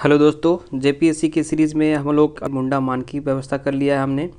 Hello दोस्तों, JPSC की series में हम लोग मुंडा मानकी व्यवस्था कर लिया है हमने।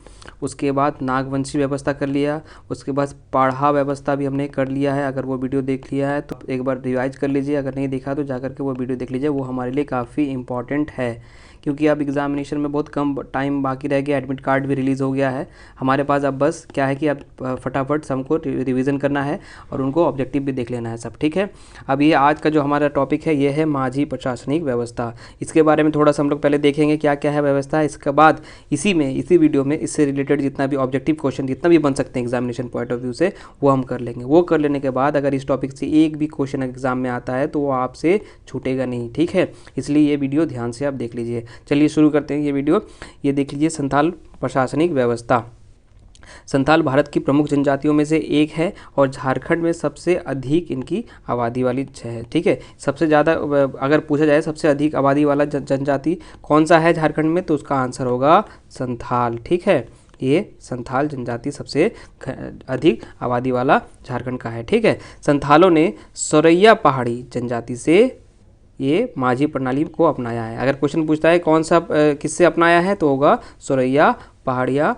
उसके बाद नागवंशी व्यवस्था कर लिया। उसके बाद पाढ़ा व्यवस्था भी हमने कर लिया है। अगर वो वीडियो देख लिया है तो एक बार रिवाइज कर लीजिए, अगर नहीं देखा तो जाकर के वो वीडियो देख लीजिए। वो हमारे लिए काफ़ी इंपॉर्टेंट है क्योंकि अब एग्जामिनेशन में बहुत कम टाइम बाकी रह गया। एडमिट कार्ड भी रिलीज़ हो गया है हमारे पास। अब बस क्या है कि अब फटाफट हमको रिवीजन करना है और उनको ऑब्जेक्टिव भी देख लेना है सब। ठीक है, अब ये आज का जो हमारा टॉपिक है ये है माझी प्रशासनिक व्यवस्था। इसके बारे में थोड़ा सा हम लोग पहले देखेंगे क्या क्या है व्यवस्था। इसके बाद इसी वीडियो में इससे रिलेटेड जितना भी ऑब्जेक्टिव क्वेश्चन जितना भी बन सकते हैं एग्जामिनेशन पॉइंट ऑफ व्यू से वो हम कर लेंगे। वो कर लेने के बाद अगर इस टॉपिक से एक भी क्वेश्चन एग्जाम में आता है तो वो आपसे छूटेगा नहीं। ठीक है, इसलिए ये वीडियो ध्यान से आप देख लीजिए। चलिए शुरू करते हैं ये वीडियो। ये देख लीजिए, संथाल प्रशासनिक व्यवस्था। संथाल भारत की प्रमुख जनजातियों में से एक है और झारखंड में सबसे अधिक इनकी आबादी वाली है। ठीक है, सबसे ज़्यादा अगर पूछा जाए सबसे अधिक आबादी वाला जनजाति कौन सा है झारखंड में, तो उसका आंसर होगा संथाल। ठीक है, ये संथाल जनजाति सबसे अधिक आबादी वाला झारखंड का है। ठीक है, संथालों ने सोरैया पहाड़ी जनजाति से ये माझी प्रणाली को अपनाया है। अगर क्वेश्चन पूछता है कौन सा किससे अपनाया है तो होगा सोरैया पहाड़िया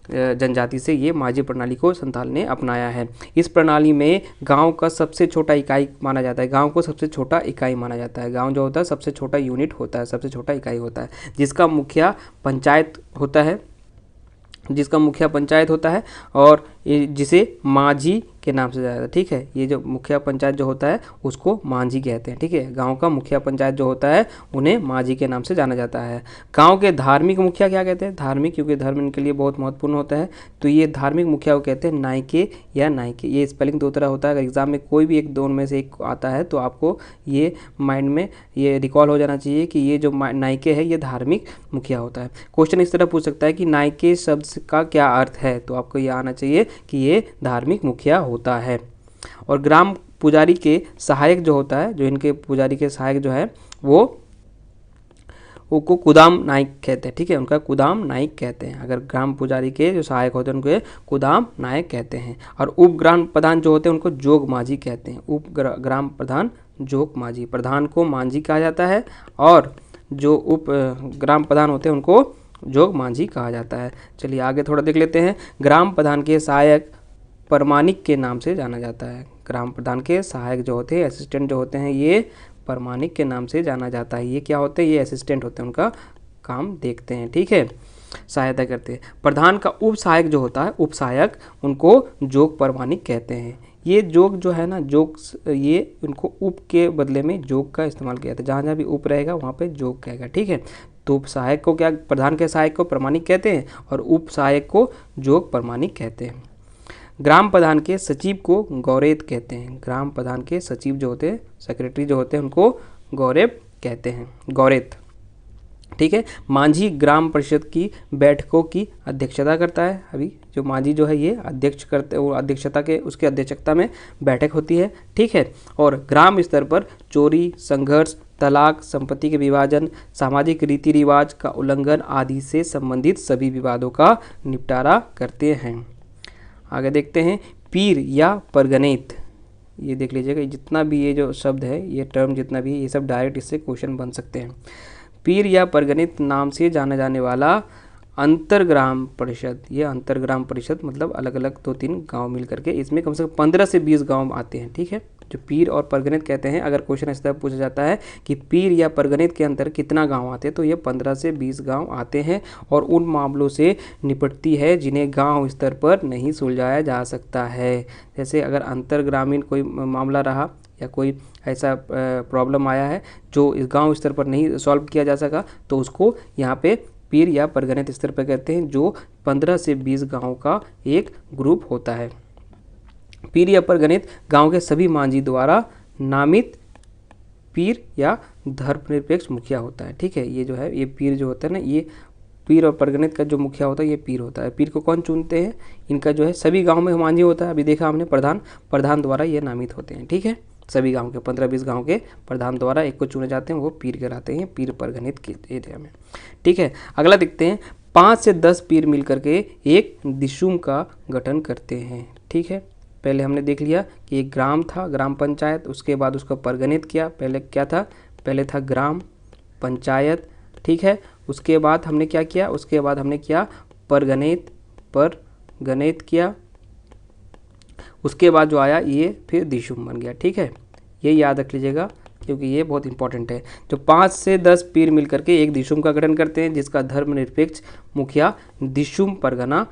जनजाति से ये माझी प्रणाली को संथाल ने अपनाया है। इस प्रणाली में गांव का सबसे छोटा इकाई माना जाता है। गांव को सबसे छोटा इकाई माना जाता है। गांव जो होता है सबसे छोटा यूनिट होता है, सबसे छोटा इकाई होता है, जिसका मुखिया पंचायत होता है और जिसे माझी के नाम से जाना जाता है। ठीक है, ये जो मुखिया पंचायत जो होता है उसको मांझी कहते हैं। ठीक है, गांव का मुखिया पंचायत जो होता है उन्हें मांझी के नाम से जाना जाता है। गांव के धार्मिक मुखिया क्या कहते हैं? धार्मिक, क्योंकि धर्म इनके लिए बहुत महत्वपूर्ण होता है, तो ये धार्मिक मुखिया को कहते हैं नायके या नायके। ये स्पेलिंग दो तरह होता है। अगर एग्जाम में कोई भी एक दोनों में से एक आता है तो आपको ये माइंड में ये रिकॉल हो जाना चाहिए कि ये जो नायके है ये धार्मिक मुखिया होता है। क्वेश्चन इस तरह पूछ सकता है कि नायके शब्द का क्या अर्थ है, तो आपको ये आना चाहिए कि ये धार्मिक मुखिया होता है। और ग्राम पुजारी के सहायक जो होता है, जो इनके पुजारी के सहायक जो है वो को कुदाम नायक कहते हैं। ठीक है, उनका कुदाम नायक कहते हैं। अगर ग्राम पुजारी के जो सहायक होते हैं उनके कुदाम नायक कहते हैं। और उप ग्राम प्रधान जो होते हैं उनको जोग माझी कहते हैं। उप ग्राम प्रधान जोग माझी, प्रधान को मांझी कहा जाता है और जो उप ग्राम प्रधान होते हैं उनको जोग माझी कहा जाता है। चलिए आगे थोड़ा देख लेते हैं। ग्राम प्रधान के सहायक परमानिक के नाम से जाना जाता है। ग्राम प्रधान के सहायक जो होते हैं, असिस्टेंट जो होते हैं, ये परमानिक के नाम से जाना जाता है। ये क्या होते हैं? ये असिस्टेंट होते हैं, उनका काम देखते हैं। ठीक है, सहायता करते हैं। प्रधान का उप सहायक जो होता है, उप सहायक, उनको जोग परमानिक कहते हैं। ये जोग जो है ना, जोग, ये उनको उप के बदले में जोग का इस्तेमाल किया जाता है। जहाँ जहाँ भी उप रहेगा वहाँ पे जोग कहेगा। ठीक है, तो उप सहायक को क्या, प्रधान के सहायक को प्रमाणिक कहते हैं और उप सहायक को जोग प्रमाणिक कहते हैं। ग्राम प्रधान के सचिव को गौरेत कहते हैं। ग्राम प्रधान के सचिव जो होते हैं, सेक्रेटरी जो होते हैं, उनको गौरेव कहते हैं, गौरेत। ठीक है, मांझी ग्राम परिषद की बैठकों की अध्यक्षता करता है। अभी जो मांझी जो है ये अध्यक्ष करते, वो अध्यक्षता के उसकी अध्यक्षता में बैठक होती है। ठीक है, और ग्राम स्तर पर चोरी, संघर्ष, तलाक, संपत्ति के विभाजन, सामाजिक रीति रिवाज का उल्लंघन आदि से संबंधित सभी विवादों का निपटारा करते हैं। आगे देखते हैं, पीर या परगनेत। ये देख लीजिएगा, जितना भी ये जो शब्द है, ये टर्म जितना भी, ये सब डायरेक्ट इससे क्वेश्चन बन सकते हैं। पीर या परगनेत नाम से जाना जाने वाला अंतरग्राम परिषद, ये अंतरग्राम परिषद मतलब अलग अलग 2-3 गांव मिल करके, इसमें कम से कम 15 से 20 गांव आते हैं। ठीक है, जो पीर और परगनेत कहते हैं, अगर क्वेश्चन इस तरह पूछा जाता है कि पीर या परगनेत के अंतर कितना गांव आते हैं, तो ये 15 से 20 गांव आते हैं और उन मामलों से निपटती है जिन्हें गांव स्तर पर नहीं सुलझाया जा सकता है। जैसे अगर अंतर ग्रामीण कोई मामला रहा या कोई ऐसा प्रॉब्लम आया है जो इस गांव स्तर पर नहीं सॉल्व किया जा सका, तो उसको यहाँ पे पीर या परगनेत स्तर पर कहते हैं, जो 15 से 20 गाँव का एक ग्रुप होता है। पीर या परगनेत गांव के सभी मांझी द्वारा नामित पीर या धर्मनिरपेक्ष मुखिया होता है। ठीक है, ये जो है, ये पीर जो होता है ना, ये पीर और परगनेत का जो मुखिया होता है ये पीर होता है। पीर को कौन चुनते हैं? इनका जो है सभी गांव में मांझी होता है। अभी देखा हमने, प्रधान द्वारा ये नामित होते हैं। ठीक है, सभी गांव के 15-20 गांव के प्रधान द्वारा एक को चुने जाते हैं, वो पीर कहलाते हैं, पीर परगनेत के एरिया में। ठीक है, अगला देखते हैं। 5 से 10 पीर मिल करके एक दिशुम का गठन करते हैं। ठीक है, पहले हमने देख लिया कि एक ग्राम था, ग्राम पंचायत, उसके बाद उसका परगनेत किया। पहले क्या था? पहले था ग्राम, पंचायत, ठीक है। उसके बाद हमने क्या किया, उसके बाद हमने किया परगणित किया। उसके बाद जो आया ये फिर दिशुम बन गया, ठीक है। ये याद रख लीजिएगा क्योंकि ये बहुत इंपॉर्टेंट है। जो 5 से 10 पीर मिलकर के एक दिशुम का गठन करते हैं, जिसका धर्मनिरपेक्ष मुखिया दिशुम परगना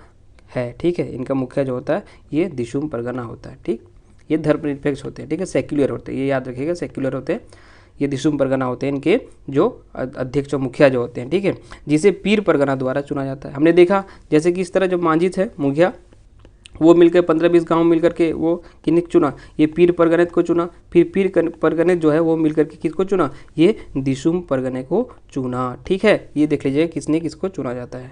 है, ठीक है। इनका मुखिया जो होता है ये दिशुम परगना होता है, ठीक। ये धर्मनिरपेक्ष होते हैं, ठीक है, सेक्युलर होते हैं, ये याद रखिएगा, सेक्युलर होते हैं। ये दिशुम परगना होते हैं इनके जो अध्यक्ष और मुखिया जो होते हैं, ठीक है, जिसे पीर परगना द्वारा चुना जाता है। हमने देखा जैसे कि इस तरह जो मांझी थे मुखिया, वो मिलकर 15-20 गांव मिलकर के वो किन्हीं चुना, ये पीर परगनित को चुना, फिर पीर परगनित जो है वो मिलकर के किसको चुना, ये दिशुम परगने को चुना, ठीक है। ये देख लीजिए किसने किसको चुना जाता है।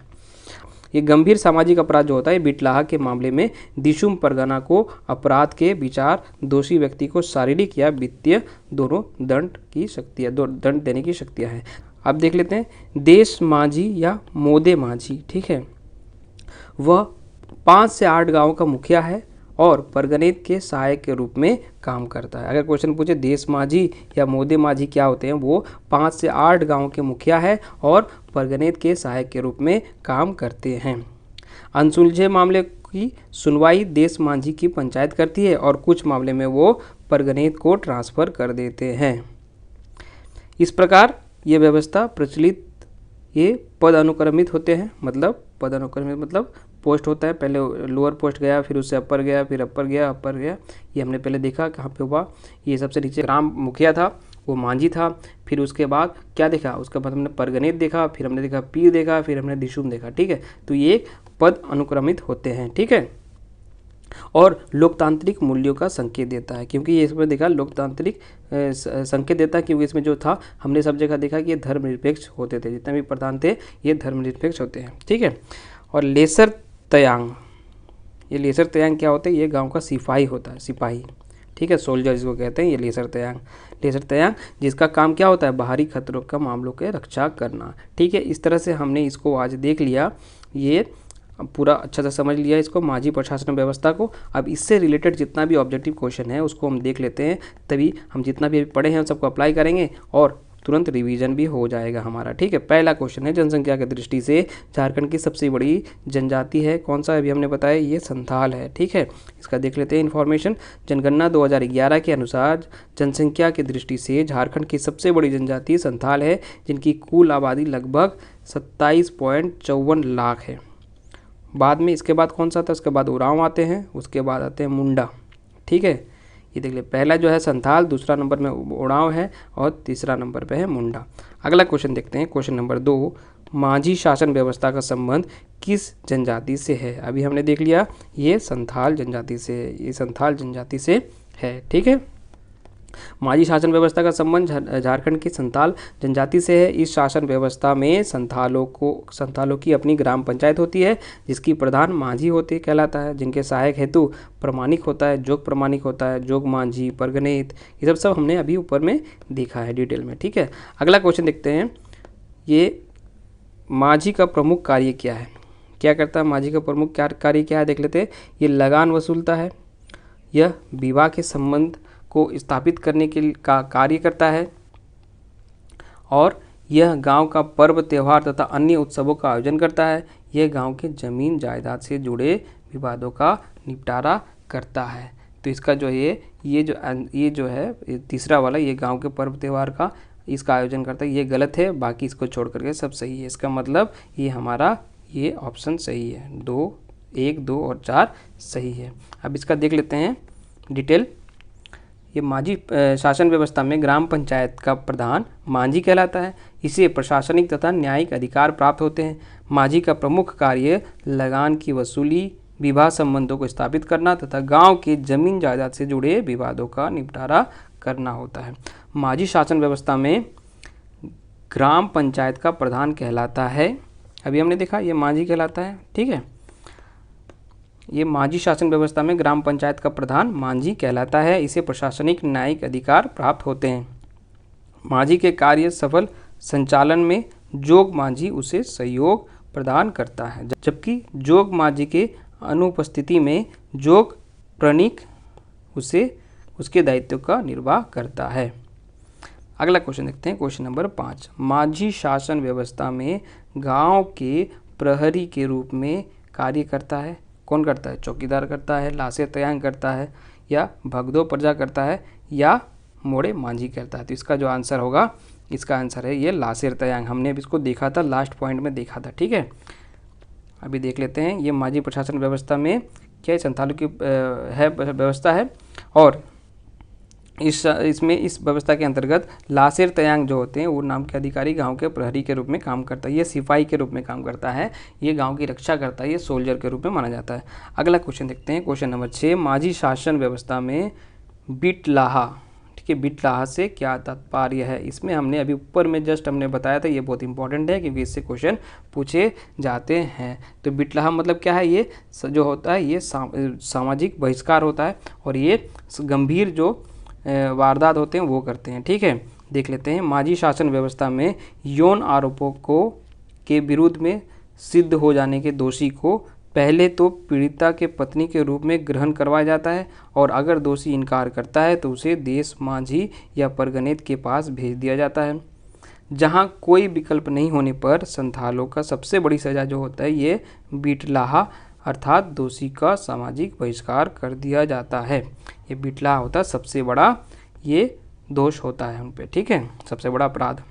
ये गंभीर सामाजिक अपराध जो होता है, बिटलाहा के मामले में दिशुम परगना को अपराध के विचार दोषी व्यक्ति को शारीरिक या वित्तीय दोनों दंड देने की शक्तियाँ हैं। अब देख लेते हैं देश माझी या मोदे माझी, ठीक है। वह 5 से 8 गाँव का मुखिया है और परगनित के सहायक के रूप में काम करता है। अगर क्वेश्चन पूछे देश माझी या मोदे माझी क्या होते हैं, वो 5 से 8 गाँव के मुखिया है और परगनित के सहायक के रूप में काम करते हैं। अनसुलझे मामले की सुनवाई देश माझी की पंचायत करती है और कुछ मामले में वो परगनित को ट्रांसफ़र कर देते हैं। इस प्रकार ये व्यवस्था प्रचलित, ये पद अनुक्रमित होते हैं, मतलब पद अनुक्रमित मतलब पोस्ट होता है, पहले लोअर पोस्ट गया, फिर उससे अपर गया, फिर अपर गया। ये हमने पहले देखा कहाँ पे हुआ, ये सबसे नीचे ग्राम मुखिया था, वो मांझी था। फिर उसके बाद क्या देखा, उसके बाद हमने परगनित देखा, फिर हमने देखा पीर देखा, फिर हमने दिशुम देखा, ठीक है। तो ये पद अनुक्रमित होते हैं, ठीक है। और लोकतांत्रिक मूल्यों का संकेत देता है, क्योंकि ये इसमें देखा लोकतांत्रिक संकेत देता है, क्योंकि इसमें जो था हमने सब जगह देखा कि ये धर्मनिरपेक्ष होते थे, जितने भी प्रधान थे ये धर्मनिरपेक्ष होते हैं, ठीक है। और लेसर तयांग, ये लेसर तयांग क्या होता है, ये गांव का सिपाही होता है, सिपाही, ठीक है, सोल्जर जिसको कहते हैं, ये लेसर तयांग जिसका काम क्या होता है, बाहरी खतरों का मामलों के रक्षा करना, ठीक है। इस तरह से हमने इसको आज देख लिया, ये पूरा अच्छा से समझ लिया इसको, माझी प्रशासन व्यवस्था को। अब इससे रिलेटेड जितना भी ऑब्जेक्टिव क्वेश्चन है उसको हम देख लेते हैं, तभी हम जितना भी अभी पढ़े हैं सबको अप्लाई करेंगे और तुरंत रिवीजन भी हो जाएगा हमारा, ठीक है। पहला क्वेश्चन है, जनसंख्या की दृष्टि से झारखंड की सबसे बड़ी जनजाति है कौन सा, अभी हमने बताया ये संथाल है, ठीक है। इसका देख लेते हैं इन्फॉर्मेशन। जनगणना 2011 के अनुसार जनसंख्या की दृष्टि से झारखंड की सबसे बड़ी जनजाति संथाल है, जिनकी कुल आबादी लगभग 27.54 लाख है। बाद में इसके बाद कौन सा था, उसके बाद उरांव आते हैं, उसके बाद आते हैं मुंडा, ठीक है। ये देख ले, पहला जो है संथाल, दूसरा नंबर में उरांव है और तीसरा नंबर पे है मुंडा। अगला क्वेश्चन देखते हैं, क्वेश्चन नंबर 2, माझी शासन व्यवस्था का संबंध किस जनजाति से है। अभी हमने देख लिया ये संथाल जनजाति से, ये संथाल जनजाति से है, ठीक है। माझी शासन व्यवस्था का संबंध झारखंड की संथाल जनजाति से है। इस शासन व्यवस्था में संथालों की अपनी ग्राम पंचायत होती है, जिसकी प्रधान माझी होते कहलाता है, जिनके सहायक हेतु प्रमाणिक होता है, जोग प्रमाणिक होता है, जोग माझी, परगनित, ये सब हमने अभी ऊपर में देखा है डिटेल में, ठीक है। अगला क्वेश्चन देखते हैं, ये माझी का प्रमुख कार्य क्या है, क्या करता है माझी का प्रमुख कार्य क्या है, देख लेते हैं। ये लगान वसूलता है, यह विवाह के संबंध को स्थापित करने के का कार्य करता है, और यह गांव का पर्व त्यौहार तथा अन्य उत्सवों का आयोजन करता है। यह गांव के जमीन जायदाद से जुड़े विवादों का निपटारा करता है। तो इसका जो है ये जो है तीसरा वाला, ये गांव के पर्व त्यौहार का इसका आयोजन करता है, ये गलत है, बाकी इसको छोड़ करके सब सही है। इसका मतलब ये हमारा ये ऑप्शन सही है, 2, 1, 2 और 4 सही है। अब इसका देख लेते हैं डिटेल। ये माझी शासन व्यवस्था में ग्राम पंचायत का प्रधान माझी कहलाता है। इसे प्रशासनिक तथा न्यायिक अधिकार प्राप्त होते हैं। माझी का प्रमुख कार्य लगान की वसूली, विवाह संबंधों को स्थापित करना तथा गांव के जमीन जायदाद से जुड़े विवादों का निपटारा करना होता है। माझी शासन व्यवस्था में ग्राम पंचायत का प्रधान कहलाता है, अभी हमने देखा ये माझी कहलाता है, ठीक है। ये माझी शासन व्यवस्था में ग्राम पंचायत का प्रधान माझी कहलाता है। इसे प्रशासनिक न्यायिक अधिकार प्राप्त होते हैं। माझी के कार्य सफल संचालन में जोग माझी उसे सहयोग प्रदान करता है, जबकि जोग माझी के अनुपस्थिति में जोग प्रणिक उसे उसके दायित्व का निर्वाह करता है। अगला क्वेश्चन देखते हैं, क्वेश्चन नंबर 5। माझी शासन व्यवस्था में गांव के प्रहरी के रूप में कार्य करता है। कौन करता है? चौकीदार करता है, लासेर तयांग करता है, या भगदो प्रजा करता है, या मोड़े माझी करता है। तो इसका जो आंसर होगा, इसका आंसर है ये लासेर तयांग। हमने अभी इसको देखा था, लास्ट पॉइंट में देखा था। ठीक है, अभी देख लेते हैं ये माझी प्रशासन व्यवस्था में क्या संथालों की है व्यवस्था है, और इसमें इस व्यवस्था के अंतर्गत लासेर तयांग जो होते हैं वो नाम के अधिकारी गांव के प्रहरी के रूप में काम करता है। ये सिपाही के रूप में काम करता है, ये गांव की रक्षा करता है, ये सोल्जर के रूप में माना जाता है। अगला क्वेश्चन देखते हैं, क्वेश्चन नंबर 6। माझी शासन व्यवस्था में बिटलाहा, ठीक है, बिटलाहा से क्या तात्पर्य है? इसमें हमने अभी ऊपर में जस्ट हमने बताया था, ये बहुत इंपॉर्टेंट है क्योंकि इससे क्वेश्चन पूछे जाते हैं। तो बिटलाहा मतलब क्या है? ये जो होता है ये सामाजिक बहिष्कार होता है, और ये गंभीर जो वारदात होते हैं वो करते हैं। ठीक है, देख लेते हैं। माझी शासन व्यवस्था में यौन आरोपों के विरुद्ध में सिद्ध हो जाने के दोषी को पहले तो पीड़िता के पत्नी के रूप में ग्रहण करवाया जाता है, और अगर दोषी इनकार करता है तो उसे देश माझी या परगनेत के पास भेज दिया जाता है। जहां कोई विकल्प नहीं होने पर संथालों का सबसे बड़ी सजा जो होता है ये बिटलाहा अर्थात दोषी का सामाजिक बहिष्कार कर दिया जाता है। ये बिटलाहा होता है सबसे बड़ा ये दोष होता है उन पे। ठीक है, सबसे बड़ा अपराध।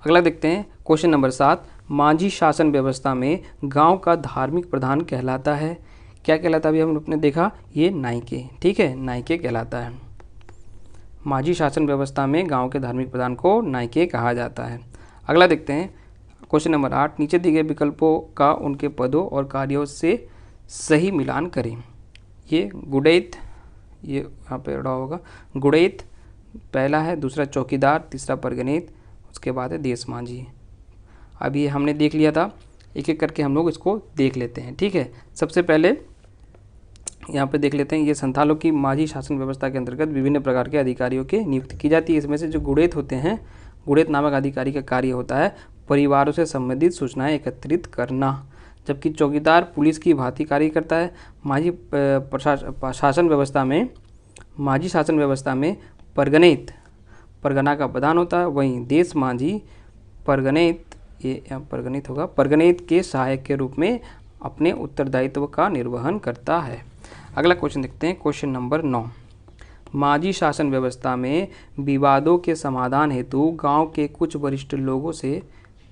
अगला देखते हैं, क्वेश्चन नंबर 7। माझी शासन व्यवस्था में गांव का धार्मिक प्रधान कहलाता है। क्या कहलाता है? अभी हम लोग ने देखा, ये नायके। ठीक है, नायके कहलाता है। माझी शासन व्यवस्था में गांव के धार्मिक प्रधान को नायके कहा जाता है। अगला देखते हैं, क्वेश्चन नंबर 8। नीचे दिए गए विकल्पों का उनके पदों और कार्यों से सही मिलान करें। ये गुड़ैत, ये यहाँ पे रहा होगा, गुड़ैत पहला है, दूसरा चौकीदार, तीसरा परगनेत, उसके बाद है देश माझी। अब ये हमने देख लिया था, एक एक करके हम लोग इसको देख लेते हैं। ठीक है, सबसे पहले यहाँ पे देख लेते हैं, ये संथालों की माझी शासन व्यवस्था के अंतर्गत विभिन्न प्रकार के अधिकारियों की नियुक्ति की जाती है। इसमें से जो गुड़ैत होते हैं, गुड़ैत नामक अधिकारी का कार्य होता है परिवारों से संबंधित सूचनाएं एकत्रित करना, जबकि चौकीदार पुलिस की भांति कार्य करता है। माझी शासन व्यवस्था में, माझी शासन व्यवस्था में परगनेत परगना का प्रधान होता है, वहीं देश माझी परगनेत, ये परगनेत होगा, परगनेत के सहायक के रूप में अपने उत्तरदायित्व का निर्वहन करता है। अगला क्वेश्चन देखते हैं, क्वेश्चन नंबर 9। माझी शासन व्यवस्था में विवादों के समाधान हेतु गांव के कुछ वरिष्ठ लोगों से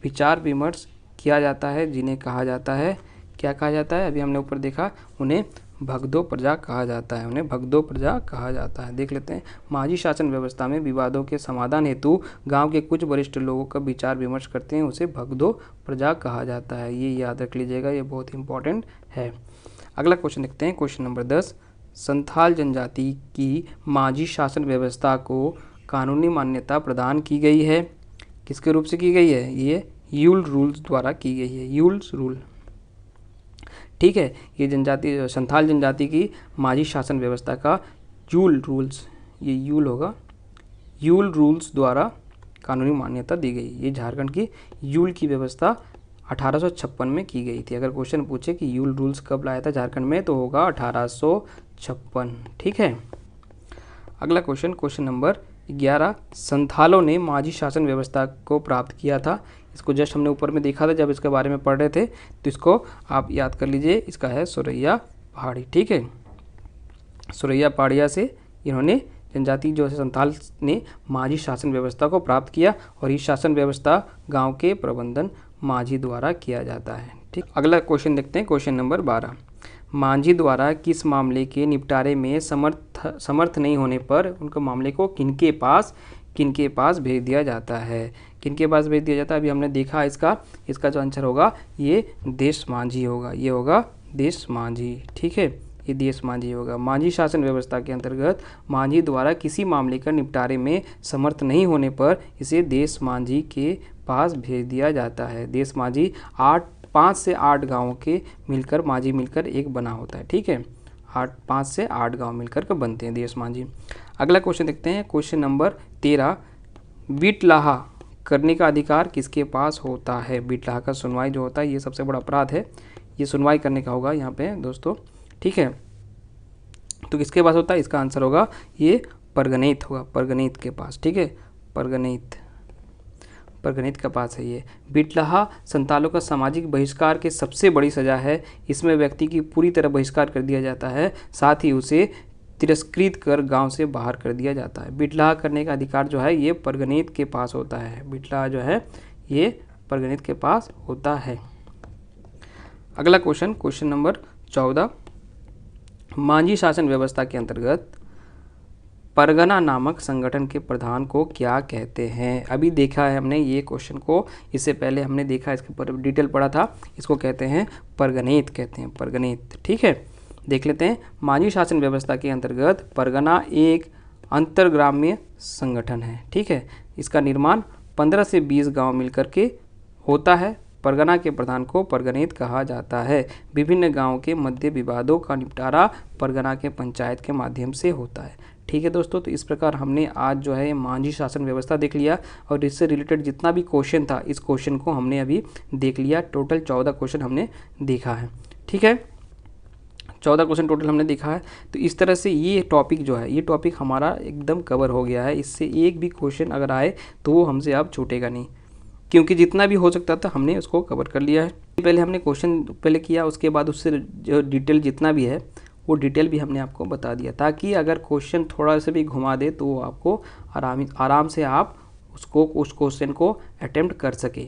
विचार विमर्श किया जाता है, जिन्हें कहा जाता है, क्या कहा जाता है? अभी हमने ऊपर देखा, उन्हें भगदो प्रजा कहा जाता है, उन्हें भगदो प्रजा कहा जाता है। देख लेते हैं, माझी शासन व्यवस्था में विवादों के समाधान हेतु गांव के कुछ वरिष्ठ लोगों का विचार विमर्श करते हैं, उसे भगदो प्रजा कहा जाता है। ये याद रख लीजिएगा, ये बहुत इंपॉर्टेंट है। अगला क्वेश्चन देखते हैं, क्वेश्चन नंबर 10। संथाल जनजाति की माझी शासन व्यवस्था को कानूनी मान्यता प्रदान की गई है। किसके रूप से की गई है? ये यूल रूल्स द्वारा की गई है, यूल्स रूल। ठीक है, ये जनजाति संथाल जनजाति की माझी शासन व्यवस्था का यूल रूल्स, ये यूल होगा, यूल रूल्स द्वारा कानूनी मान्यता दी गई। ये झारखंड की यूल की व्यवस्था 1856 में की गई थी। अगर क्वेश्चन पूछे कि यूल रूल्स कब लाया था झारखंड में, तो होगा 1856। ठीक है, अगला क्वेश्चन, क्वेश्चन नंबर 11। संथालों ने माझी शासन व्यवस्था को प्राप्त किया था। इसको जस्ट हमने ऊपर में देखा था जब इसके बारे में पढ़ रहे थे, तो इसको आप याद कर लीजिए। इसका है सुरैया पहाड़ी। ठीक है, सुरैया पहाड़िया से इन्होंने जनजाति जो है संथाल ने माझी शासन व्यवस्था को प्राप्त किया, और इस शासन व्यवस्था गांव के प्रबंधन माझी द्वारा किया जाता है। ठीक, अगला क्वेश्चन देखते हैं, क्वेश्चन नंबर 12। माझी द्वारा किस मामले के निपटारे में समर्थ नहीं होने पर उनके मामले को किनके पास भेज दिया जाता है? किनके पास भेज दिया जाता है? अभी हमने देखा इसका जो आंसर होगा ये देश माझी होगा, ये होगा देश माझी। ठीक है, ये देश माझी होगा। माझी शासन व्यवस्था के अंतर्गत माझी द्वारा किसी मामले का निपटारे में समर्थ नहीं होने पर इसे देश माझी के पास भेज दिया जाता है। देश माझी 5 से 8 गाँवों के मिलकर माझी मिलकर एक बना होता है। ठीक है, 5 से 8 गाँव मिलकर के बनते हैं देश माझी। अगला क्वेश्चन देखते हैं, क्वेश्चन नंबर 13। बिटलाहा करने का अधिकार किसके पास होता है? बिटलाहा का सुनवाई जो होता है ये सबसे बड़ा अपराध है, ये सुनवाई करने का होगा यहाँ पे दोस्तों। ठीक है, तो किसके पास होता है? इसका आंसर होगा ये परगनेत होगा, परगनेत के पास। ठीक है, परगणित का पास है ये। बिटलाहा संतालों का सामाजिक बहिष्कार की सबसे बड़ी सजा है। इसमें व्यक्ति की पूरी तरह बहिष्कार कर दिया जाता है, साथ ही उसे तिरस्कृत कर गांव से बाहर कर दिया जाता है। बिटलाहा करने का अधिकार जो है ये परगणित के पास होता है। बिटलाहा जो है ये परगणित के पास होता है। अगला क्वेश्चन नंबर 14। मांझी शासन व्यवस्था के अंतर्गत परगना नामक संगठन के प्रधान को क्या कहते हैं? अभी देखा है हमने ये क्वेश्चन को, इससे पहले हमने देखा, इसके ऊपर डिटेल पढ़ा था। इसको कहते हैं परगणित, कहते हैं परगणित। ठीक है, देख लेते हैं। मांझी शासन व्यवस्था के अंतर्गत परगना एक अंतरग्राम्य संगठन है। ठीक है, इसका निर्माण 15 से 20 गाँव मिलकर के होता है। परगना के प्रधान को परगणित कहा जाता है। विभिन्न गाँव के मध्य विवादों का निपटारा परगना के पंचायत के माध्यम से होता है। ठीक है दोस्तों, तो इस प्रकार हमने आज जो है मांझी शासन व्यवस्था देख लिया और इससे रिलेटेड जितना भी क्वेश्चन था इस क्वेश्चन को हमने अभी देख लिया। टोटल 14 क्वेश्चन हमने देखा है। ठीक है, 14 क्वेश्चन टोटल हमने देखा है। तो इस तरह से ये टॉपिक जो है, ये टॉपिक हमारा एकदम कवर हो गया है। इससे एक भी क्वेश्चन अगर आए तो वो हमसे अब छूटेगा नहीं, क्योंकि जितना भी हो सकता था हमने उसको कवर कर लिया है। पहले हमने क्वेश्चन पहले किया, उसके बाद उससे जो डिटेल जितना भी है वो डिटेल भी हमने आपको बता दिया, ताकि अगर क्वेश्चन थोड़ा सा भी घुमा दे तो वो आपको आराम से आप उस क्वेश्चन को अटेम्प्ट कर सके।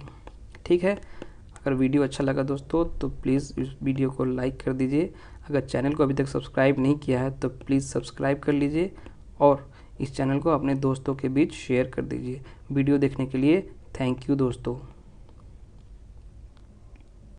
ठीक है, अगर वीडियो अच्छा लगा दोस्तों तो प्लीज़ इस वीडियो को लाइक कर दीजिए। अगर चैनल को अभी तक सब्सक्राइब नहीं किया है तो प्लीज़ सब्सक्राइब कर लीजिए और इस चैनल को अपने दोस्तों के बीच शेयर कर दीजिए। वीडियो देखने के लिए थैंक यू दोस्तों।